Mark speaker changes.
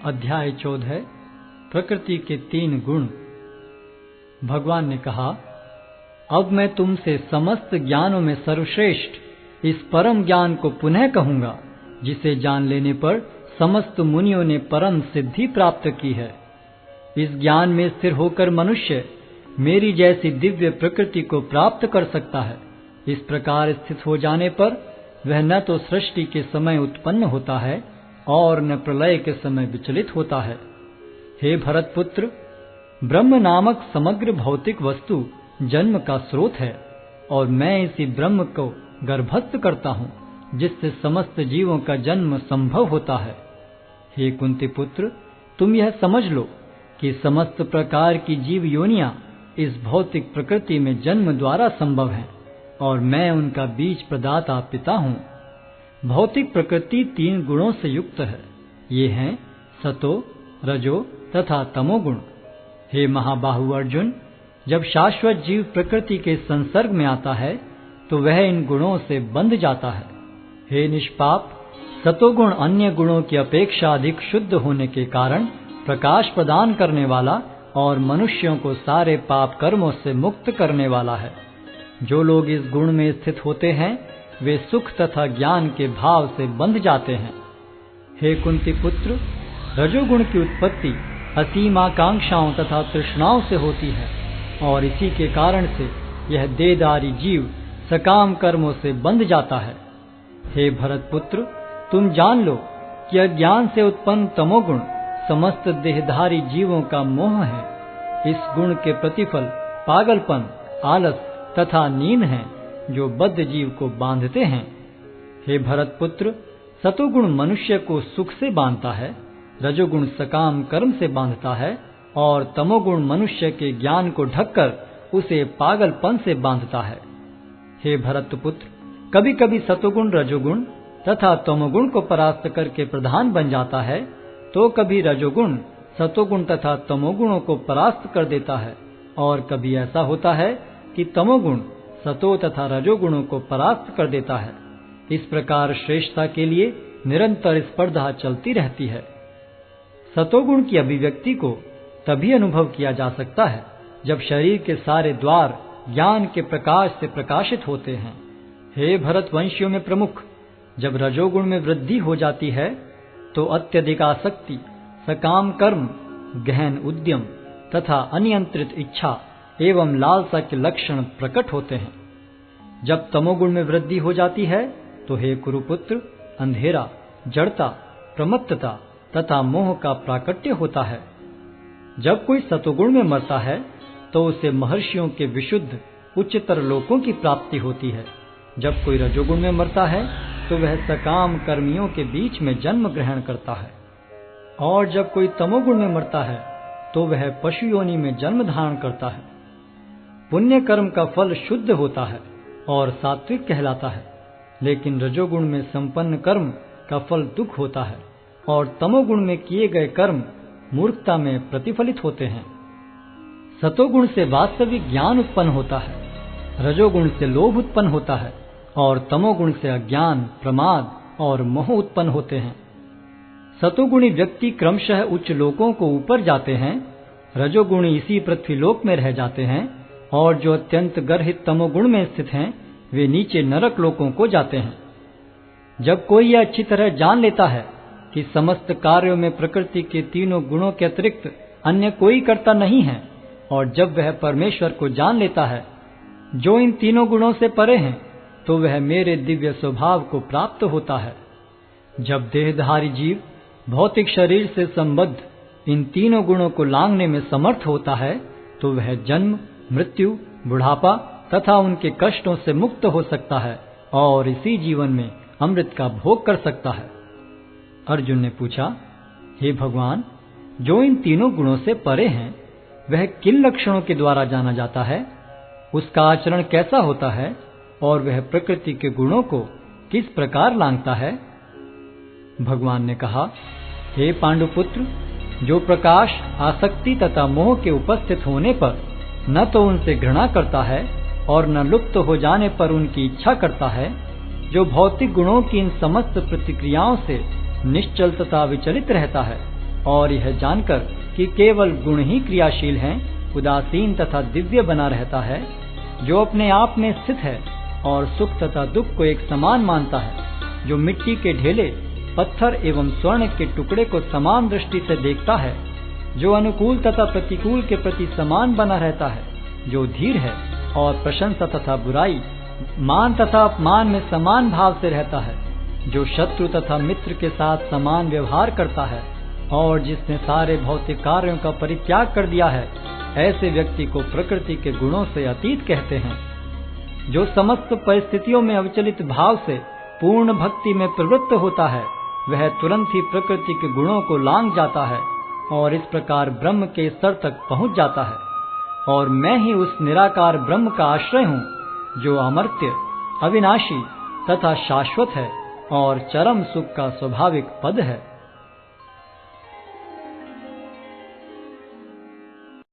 Speaker 1: अध्याय 14 प्रकृति के 3 गुण। भगवान ने कहा, अब मैं तुमसे समस्त ज्ञानों में सर्वश्रेष्ठ इस परम ज्ञान को पुनः कहूंगा, जिसे जान लेने पर समस्त मुनियों ने परम सिद्धि प्राप्त की है। इस ज्ञान में स्थिर होकर मनुष्य मेरी जैसी दिव्य प्रकृति को प्राप्त कर सकता है। इस प्रकार स्थित हो जाने पर वह न तो सृष्टि के समय उत्पन्न होता है और न प्रलय के समय विचलित होता है। हे भरत पुत्र, ब्रह्म नामक समग्र भौतिक वस्तु जन्म का स्रोत है और मैं इसी ब्रह्म को गर्भस्थ करता हूँ, जिससे समस्त जीवों का जन्म संभव होता है। हे कुंती पुत्र, तुम यह समझ लो कि समस्त प्रकार की जीव योनियां इस भौतिक प्रकृति में जन्म द्वारा संभव हैं और मैं उनका बीज प्रदाता पिता हूँ। भौतिक प्रकृति 3 गुणों से युक्त है। ये हैं सतो, रजो तथा तमोगुण। हे महाबाहु अर्जुन, जब शाश्वत जीव प्रकृति के संसर्ग में आता है तो वह इन गुणों से बंध जाता है। हे निष्पाप, सतोगुण अन्य गुणों की अपेक्षा अधिक शुद्ध होने के कारण प्रकाश प्रदान करने वाला और मनुष्यों को सारे पाप कर्मों से मुक्त करने वाला है। जो लोग इस गुण में स्थित होते हैं वे सुख तथा ज्ञान के भाव से बंध जाते हैं। हे कुंती पुत्र, रजोगुण की उत्पत्ति असीम आकांक्षाओं तथा तृष्णाओं से होती है और इसी के कारण से यह देहधारी जीव सकाम कर्मों से बंध जाता है। हे भरत पुत्र, तुम जान लो कि अज्ञान से उत्पन्न तमोगुण समस्त देहधारी जीवों का मोह है। इस गुण के प्रतिफल पागलपन, आलस तथा नींद हैं, जो बद्ध जीव को बांधते हैं। हे भरत पुत्र, सतोगुण मनुष्य को सुख से बांधता है, रजोगुण सकाम कर्म से बांधता है और तमोगुण मनुष्य के ज्ञान को ढककर उसे पागलपन से बांधता है। हे भरत पुत्र, कभी कभी सतोगुण रजोगुण तथा तमोगुण को परास्त करके प्रधान बन जाता है, तो कभी रजोगुण सतोगुण तथा तमोगुणों को परास्त कर देता है और कभी ऐसा होता है कि तमोगुण सतो तथा रजोगुणों को परास्त कर देता है। इस प्रकार श्रेष्ठता के लिए निरंतर स्पर्धा चलती रहती है। सतोगुण की अभिव्यक्ति को तभी अनुभव किया जा सकता है जब शरीर के सारे द्वार ज्ञान के प्रकाश से प्रकाशित होते हैं। हे भरतवंशियों में प्रमुख, जब रजोगुण में वृद्धि हो जाती है तो अत्यधिक आसक्ति, सकाम कर्म, गहन उद्यम तथा अनियंत्रित इच्छा एवं लालसा के लक्षण प्रकट होते हैं। जब तमोगुण में वृद्धि हो जाती है तो हे कुरुपुत्र, अंधेरा, जड़ता, प्रमत्तता तथा मोह का प्राकट्य होता है। जब कोई सतोगुण में मरता है तो उसे महर्षियों के विशुद्ध उच्चतर लोकों की प्राप्ति होती है। जब कोई रजोगुण में मरता है तो वह सकाम कर्मियों के बीच में जन्म ग्रहण करता है और जब कोई तमोगुण में मरता है तो वह पशु योनि में जन्म धारण करता है। पुण्य कर्म का फल शुद्ध होता है और सात्विक कहलाता है, लेकिन रजोगुण में संपन्न कर्म का फल दुख होता है और तमोगुण में किए गए कर्म मूर्खता में प्रतिफलित होते हैं। सतोगुण से वास्तविक ज्ञान उत्पन्न होता है, रजोगुण से लोभ उत्पन्न होता है और तमोगुण से अज्ञान, प्रमाद और मोह उत्पन्न होते हैं। सतोगुणी व्यक्ति क्रमशः उच्च लोकों को ऊपर जाते हैं, रजोगुणी इसी पृथ्वीलोक में रह जाते हैं और जो अत्यंत गर्हित तमोगुण में स्थित हैं वे नीचे नरक लोकों को जाते हैं। जब कोई यह अच्छी तरह जान लेता है कि समस्त कार्यों में प्रकृति के 3 गुणों के अतिरिक्त अन्य कोई कर्ता नहीं है, और जब वह परमेश्वर को जान लेता है जो इन 3 गुणों से परे हैं, तो वह मेरे दिव्य स्वभाव को प्राप्त होता है। जब देहधारी जीव भौतिक शरीर से संबद्ध इन 3 गुणों को लांघने में समर्थ होता है तो वह जन्म, मृत्यु, बुढ़ापा तथा उनके कष्टों से मुक्त हो सकता है और इसी जीवन में अमृत का भोग कर सकता है। अर्जुन ने पूछा, हे भगवान, जो इन 3 गुणों से परे हैं वह किन लक्षणों के द्वारा जाना जाता है? उसका आचरण कैसा होता है और वह प्रकृति के गुणों को किस प्रकार लांघता है? भगवान ने कहा, हे पांडुपुत्र, जो प्रकाश, आसक्ति तथा मोह के उपस्थित होने पर न तो उनसे घृणा करता है और न लुप्त हो जाने पर उनकी इच्छा करता है, जो भौतिक गुणों की इन समस्त प्रतिक्रियाओं से निश्चल तथा विचलित रहता है और यह जानकर कि केवल गुण ही क्रियाशील हैं, उदासीन तथा दिव्य बना रहता है, जो अपने आप में स्थित है और सुख तथा दुख को एक समान मानता है, जो मिट्टी के ढेले, पत्थर एवं स्वर्ण के टुकड़े को समान दृष्टि से देखता है, जो अनुकूल तथा प्रतिकूल के प्रति समान बना रहता है, जो धीर है और प्रशंसा तथा बुराई, मान तथा अपमान में समान भाव से रहता है, जो शत्रु तथा मित्र के साथ समान व्यवहार करता है और जिसने सारे भौतिक कार्यों का परित्याग कर दिया है, ऐसे व्यक्ति को प्रकृति के गुणों से अतीत कहते हैं। जो समस्त परिस्थितियों में अविचलित भाव से पूर्ण भक्ति में प्रवृत्त होता है, वह तुरंत ही प्रकृति के गुणों को लांघ जाता है और इस प्रकार ब्रह्म के स्तर तक पहुंच जाता है। और मैं ही उस निराकार ब्रह्म का आश्रय हूँ, जो अमर्त्य, अविनाशी तथा शाश्वत है और चरम सुख का स्वाभाविक पद है।